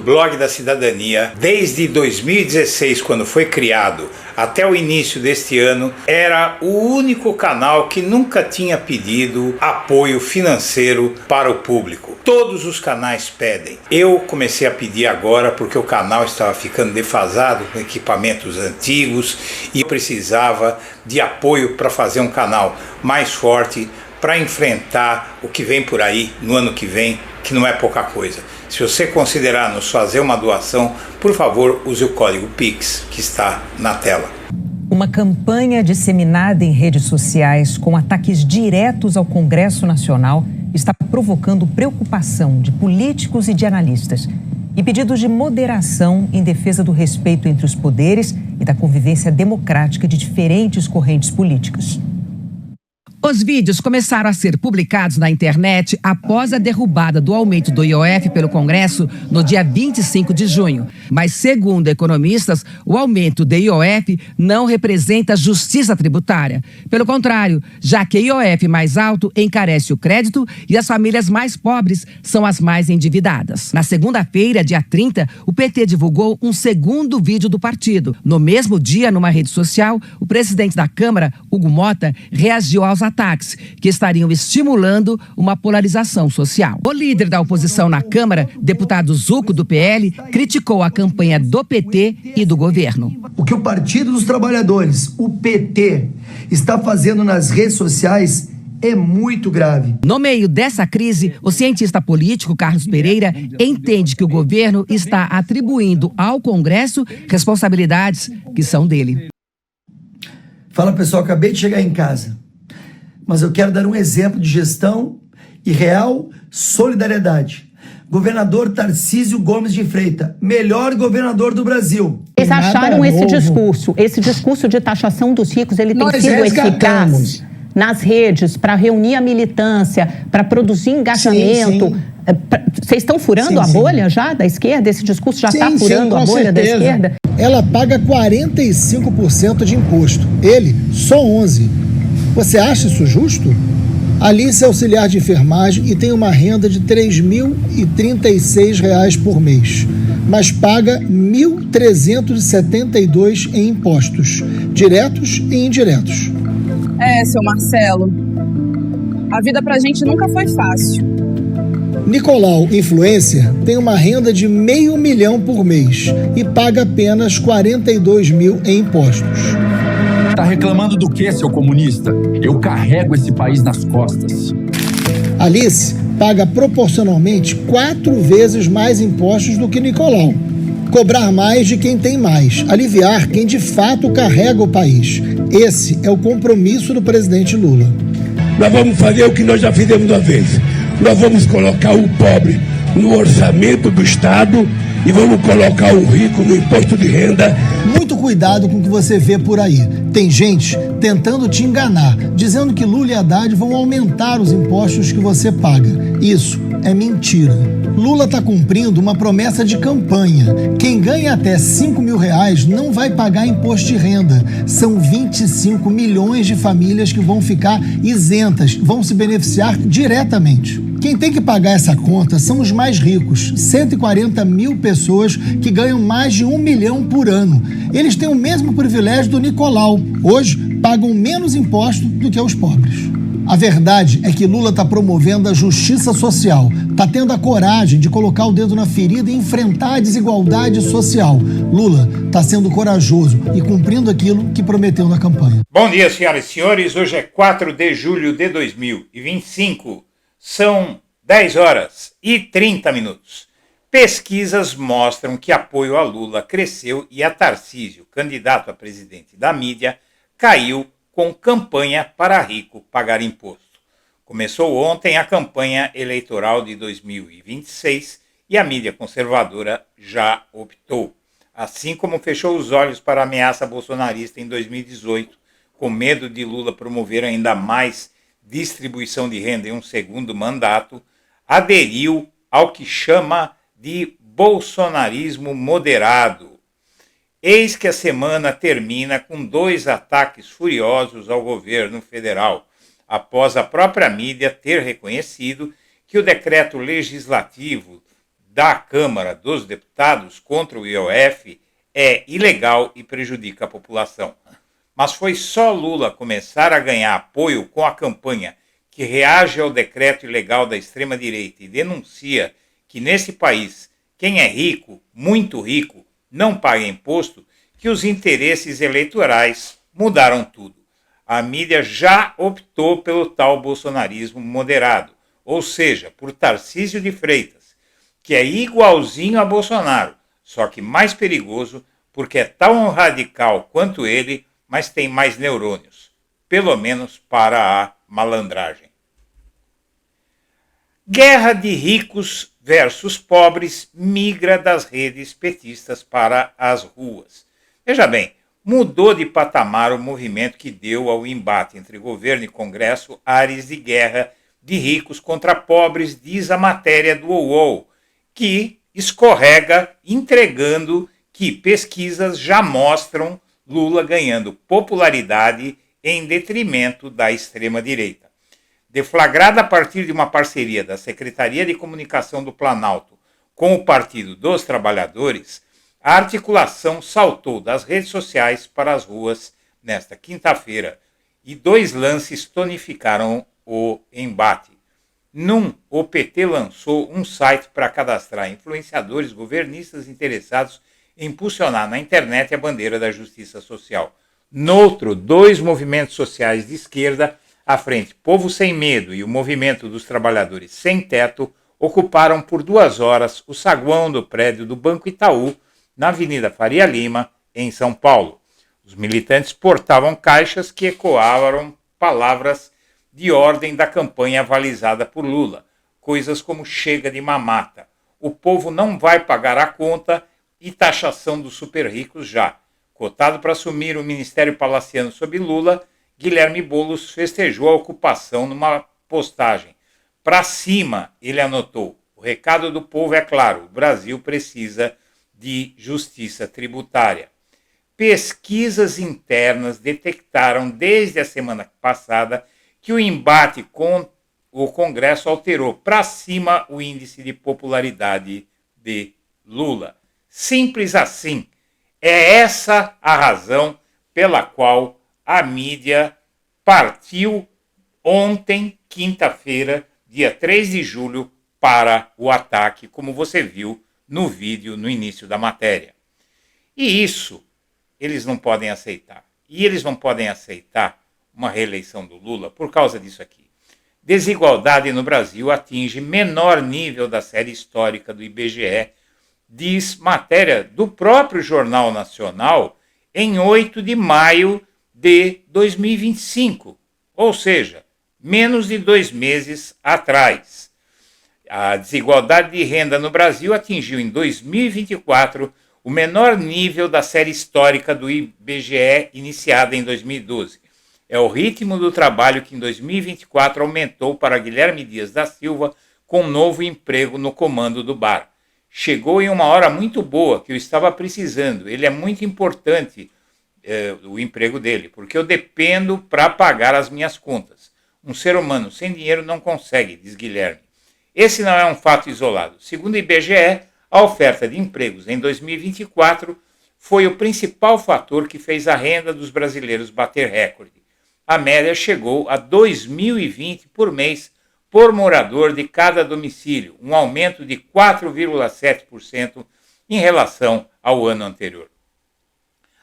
Blog da Cidadania, desde 2016, quando foi criado, até o início deste ano, era o único canal que nunca tinha pedido apoio financeiro para o público. Todos os canais pedem. Eu comecei a pedir agora porque o canal estava ficando defasado com equipamentos antigos e precisava de apoio para fazer um canal mais forte para enfrentar o que vem por aí no ano que vem, que não é pouca coisa. Se você considerar nos fazer uma doação, por favor, use o código PIX que está na tela. Uma campanha disseminada em redes sociais com ataques diretos ao Congresso Nacional está provocando preocupação de políticos e de analistas e pedidos de moderação em defesa do respeito entre os poderes e da convivência democrática de diferentes correntes políticas. Os vídeos começaram a ser publicados na internet após a derrubada do aumento do IOF pelo Congresso no dia 25 de junho. Mas, segundo economistas, o aumento do IOF não representa justiça tributária. Pelo contrário, já que o IOF mais alto encarece o crédito e as famílias mais pobres são as mais endividadas. Na segunda-feira, dia 30, o PT divulgou um segundo vídeo do partido. No mesmo dia, numa rede social, o presidente da Câmara, Hugo Mota, reagiu aos ataques, que estariam estimulando uma polarização social. O líder da oposição na Câmara, deputado Zucco, do PL, criticou a campanha do PT e do governo. O que o Partido dos Trabalhadores, o PT, está fazendo nas redes sociais é muito grave. No meio dessa crise, o cientista político Carlos Pereira entende que o governo está atribuindo ao Congresso responsabilidades que são dele. Fala, pessoal, acabei de chegar em casa, mas eu quero dar um exemplo de gestão e real solidariedade. Governador Tarcísio Gomes de Freitas, melhor governador do Brasil. Eles acharam esse discurso de taxação dos ricos, ele tem sido eficaz nas redes para reunir a militância, para produzir engajamento. Sim. Vocês estão furando a bolha já da esquerda? Esse discurso já está furando a bolha da esquerda? Ela paga 45% de imposto, ele só 11%. Você acha isso justo? Alice é auxiliar de enfermagem e tem uma renda de R$ 3.036 por mês, mas paga R$ 1.372 em impostos, diretos e indiretos. Seu Marcelo, a vida pra gente nunca foi fácil. Nicolau, influencer, tem uma renda de R$500 mil por mês e paga apenas R$ 42 mil em impostos. Tá reclamando do quê, seu comunista? Eu carrego esse país nas costas. Alice paga proporcionalmente 4 vezes mais impostos do que Nicolau. Cobrar mais de quem tem mais, aliviar quem de fato carrega o país. Esse é o compromisso do presidente Lula. Nós vamos fazer o que nós já fizemos uma vez. Nós vamos colocar o pobre no orçamento do Estado e vamos colocar o rico no imposto de renda. Muito cuidado com o que você vê por aí. Tem gente tentando te enganar, dizendo que Lula e Haddad vão aumentar os impostos que você paga. Isso é mentira. Lula está cumprindo uma promessa de campanha. Quem ganha até R$5 mil não vai pagar imposto de renda. São 25 milhões de famílias que vão ficar isentas, vão se beneficiar diretamente. Quem tem que pagar essa conta são os mais ricos, 140 mil pessoas que ganham mais de R$1 milhão por ano. Eles têm o mesmo privilégio do Nicolau. Hoje, pagam menos imposto do que os pobres. A verdade é que Lula está promovendo a justiça social, está tendo a coragem de colocar o dedo na ferida e enfrentar a desigualdade social. Lula está sendo corajoso e cumprindo aquilo que prometeu na campanha. Bom dia, senhoras e senhores. Hoje é 4 de julho de 2025. São 10 horas e 30 minutos. Pesquisas mostram que apoio a Lula cresceu e a Tarcísio, candidato a presidente da mídia, caiu com campanha para rico pagar imposto. Começou ontem a campanha eleitoral de 2026 e a mídia conservadora já optou. Assim como fechou os olhos para a ameaça bolsonarista em 2018, com medo de Lula promover ainda mais distribuição de renda em um segundo mandato, aderiu ao que chama de bolsonarismo moderado. Eis que a semana termina com 2 ataques furiosos ao governo federal, após a própria mídia ter reconhecido que o decreto legislativo da Câmara dos Deputados contra o IOF é ilegal e prejudica a população. Mas foi só Lula começar a ganhar apoio com a campanha que reage ao decreto ilegal da extrema-direita e denuncia que nesse país quem é rico, muito rico, não paga imposto, que os interesses eleitorais mudaram tudo. A mídia já optou pelo tal bolsonarismo moderado, ou seja, por Tarcísio de Freitas, que é igualzinho a Bolsonaro, só que mais perigoso porque é tão radical quanto ele, mas tem mais neurônios, pelo menos para a malandragem. Guerra de ricos versus pobres migra das redes petistas para as ruas. Veja bem, mudou de patamar o movimento que deu ao embate entre governo e Congresso ares de guerra de ricos contra pobres, diz a matéria do UOL, que escorrega entregando que pesquisas já mostram Lula ganhando popularidade em detrimento da extrema-direita. Deflagrada a partir de uma parceria da Secretaria de Comunicação do Planalto com o Partido dos Trabalhadores, a articulação saltou das redes sociais para as ruas nesta quinta-feira e 2 lances tonificaram o embate. O PT lançou um site para cadastrar influenciadores governistas interessados em impulsionar na internet a bandeira da justiça social. Noutro, 2 movimentos sociais de esquerda, a Frente Povo Sem Medo e o Movimento dos Trabalhadores Sem Teto, ocuparam por 2 horas o saguão do prédio do Banco Itaú, na Avenida Faria Lima, em São Paulo. Os militantes portavam caixas que ecoavam palavras de ordem da campanha avalizada por Lula, coisas como chega de mamata, o povo não vai pagar a conta e taxação dos super ricos já. Cotado para assumir o Ministério Palaciano sob Lula, Guilherme Boulos festejou a ocupação numa postagem. Para cima, ele anotou, o recado do povo é claro, o Brasil precisa de justiça tributária. Pesquisas internas detectaram desde a semana passada que o embate com o Congresso alterou para cima o índice de popularidade de Lula. Simples assim. É essa a razão pela qual a mídia partiu ontem, quinta-feira, dia 3 de julho, para o ataque, como você viu no vídeo no início da matéria. E isso eles não podem aceitar. E eles não podem aceitar uma reeleição do Lula por causa disso aqui. Desigualdade no Brasil atinge menor nível da série histórica do IBGE, diz matéria do próprio Jornal Nacional em 8 de maio de 2025, ou seja, menos de 2 meses atrás. A desigualdade de renda no Brasil atingiu em 2024 o menor nível da série histórica do IBGE iniciada em 2012. É o ritmo do trabalho que em 2024 aumentou para Guilherme Dias da Silva com um novo emprego no comando do bar. Chegou em uma hora muito boa que eu estava precisando. Ele é muito importante, o emprego dele, porque eu dependo para pagar as minhas contas. Um ser humano sem dinheiro não consegue, diz Guilherme. Esse não é um fato isolado. Segundo o IBGE, a oferta de empregos em 2024 foi o principal fator que fez a renda dos brasileiros bater recorde. A média chegou a R$ 2.020 por mês por morador de cada domicílio, um aumento de 4,7% em relação ao ano anterior.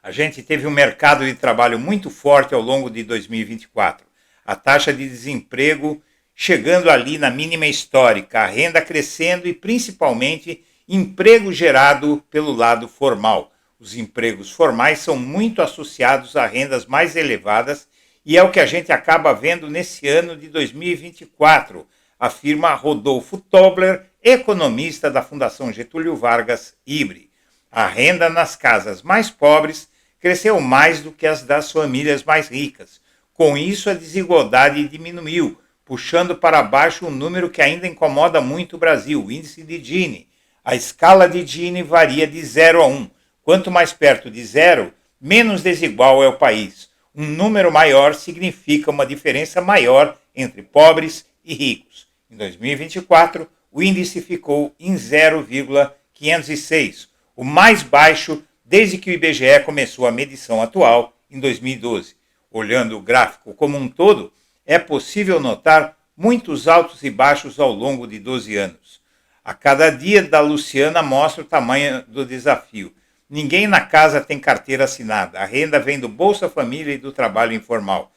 A gente teve um mercado de trabalho muito forte ao longo de 2024. A taxa de desemprego chegando ali na mínima histórica, a renda crescendo e principalmente emprego gerado pelo lado formal. Os empregos formais são muito associados a rendas mais elevadas e é o que a gente acaba vendo nesse ano de 2024, afirma Rodolfo Tobler, economista da Fundação Getúlio Vargas Ibre. A renda nas casas mais pobres cresceu mais do que as das famílias mais ricas. Com isso, a desigualdade diminuiu, puxando para baixo um número que ainda incomoda muito o Brasil, o índice de Gini. A escala de Gini varia de 0 a 1. Quanto mais perto de 0, menos desigual é o país. Um número maior significa uma diferença maior entre pobres e ricos. Em 2024, o índice ficou em 0,506, o mais baixo desde que o IBGE começou a medição atual em 2012. Olhando o gráfico como um todo, é possível notar muitos altos e baixos ao longo de 12 anos. A cada dia da Luciana mostra o tamanho do desafio. Ninguém na casa tem carteira assinada. A renda vem do Bolsa Família e do trabalho informal.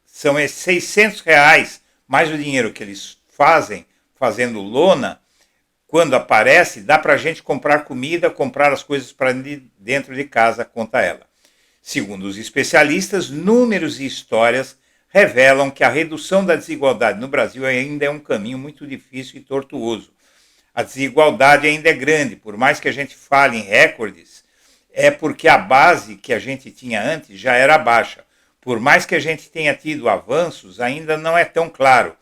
São esses R$600, mais o dinheiro que eles fazendo lona, quando aparece, dá para a gente comprar comida, comprar as coisas para dentro de casa, conta ela. Segundo os especialistas, números e histórias revelam que a redução da desigualdade no Brasil ainda é um caminho muito difícil e tortuoso. A desigualdade ainda é grande, por mais que a gente fale em recordes, é porque a base que a gente tinha antes já era baixa. Por mais que a gente tenha tido avanços, ainda não é tão claro.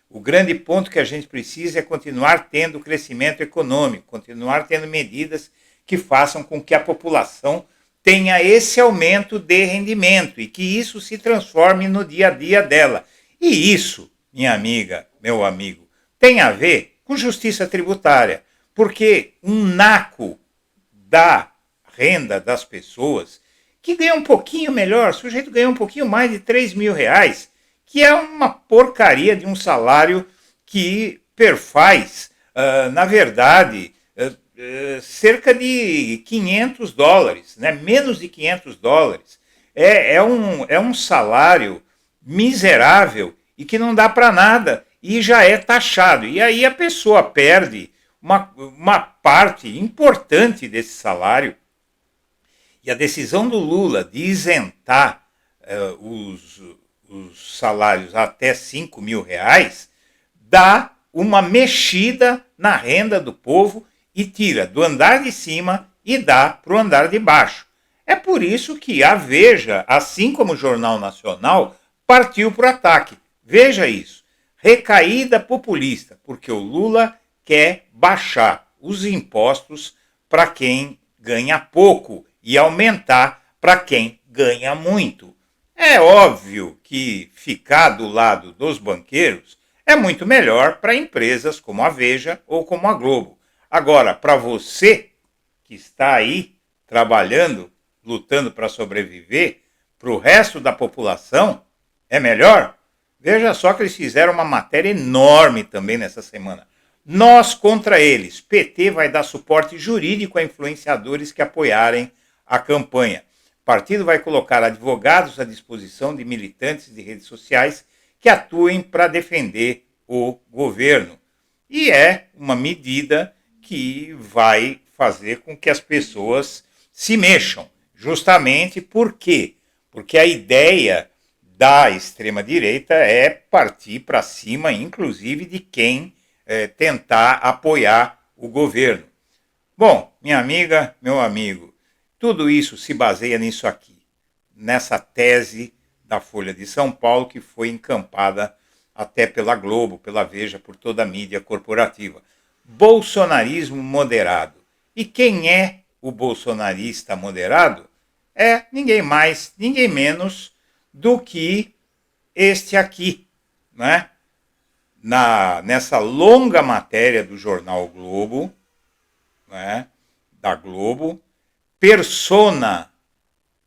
O grande ponto que a gente precisa é continuar tendo crescimento econômico, continuar tendo medidas que façam com que a população tenha esse aumento de rendimento e que isso se transforme no dia a dia dela. E isso, minha amiga, meu amigo, tem a ver com justiça tributária, porque um naco da renda das pessoas que ganha um pouquinho melhor, o sujeito ganha um pouquinho mais de R$3.000, que é uma porcaria de um salário que perfaz, na verdade, cerca de $500, né? Menos de $500. É um salário miserável e que não dá para nada e já é taxado. E aí a pessoa perde uma parte importante desse salário. E a decisão do Lula de isentar os salários até R$5.000 dá uma mexida na renda do povo e tira do andar de cima e dá para o andar de baixo. É por isso que a Veja, assim como o Jornal Nacional, partiu para o ataque. Veja isso, recaída populista, porque o Lula quer baixar os impostos para quem ganha pouco e aumentar para quem ganha muito. É óbvio que ficar do lado dos banqueiros é muito melhor para empresas como a Veja ou como a Globo. Agora, para você que está aí trabalhando, lutando para sobreviver, para o resto da população, é melhor? Veja só que eles fizeram uma matéria enorme também nessa semana. Nós contra eles. PT vai dar suporte jurídico a influenciadores que apoiarem a campanha. O partido vai colocar advogados à disposição de militantes de redes sociais que atuem para defender o governo. E é uma medida que vai fazer com que as pessoas se mexam. Justamente por quê? Porque a ideia da extrema-direita é partir para cima, inclusive, de quem tentar apoiar o governo. Bom, minha amiga, meu amigo, tudo isso se baseia nisso aqui, nessa tese da Folha de São Paulo que foi encampada até pela Globo, pela Veja, por toda a mídia corporativa. Bolsonarismo moderado. E quem é o bolsonarista moderado? É ninguém mais, ninguém menos do que este aqui, né? Nessa longa matéria do jornal Globo, né? Da Globo, persona,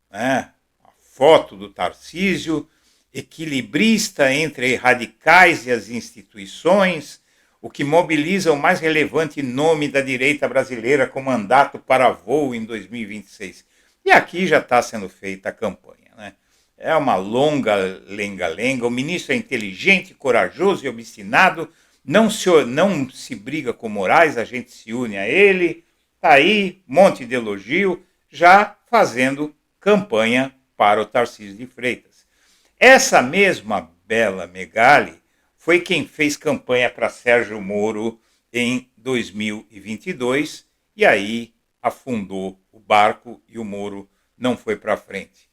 né? A foto do Tarcísio, equilibrista entre radicais e as instituições, o que mobiliza o mais relevante nome da direita brasileira com mandato para voo em 2026. E aqui já está sendo feita a campanha, né? É uma longa lenga-lenga. O ministro é inteligente, corajoso e obstinado, não se briga com Moraes, a gente se une a ele. Está aí, monte de elogio, já fazendo campanha para o Tarcísio de Freitas. Essa mesma Bela Megali foi quem fez campanha para Sérgio Moro em 2022 e aí afundou o barco e o Moro não foi para frente.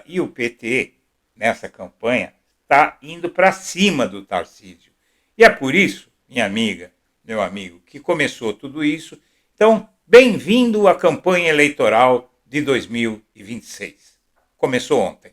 E o PT, nessa campanha, está indo para cima do Tarcísio. E é por isso, minha amiga, meu amigo, que começou tudo isso. Então, bem-vindo à campanha eleitoral de 2026. Começou ontem.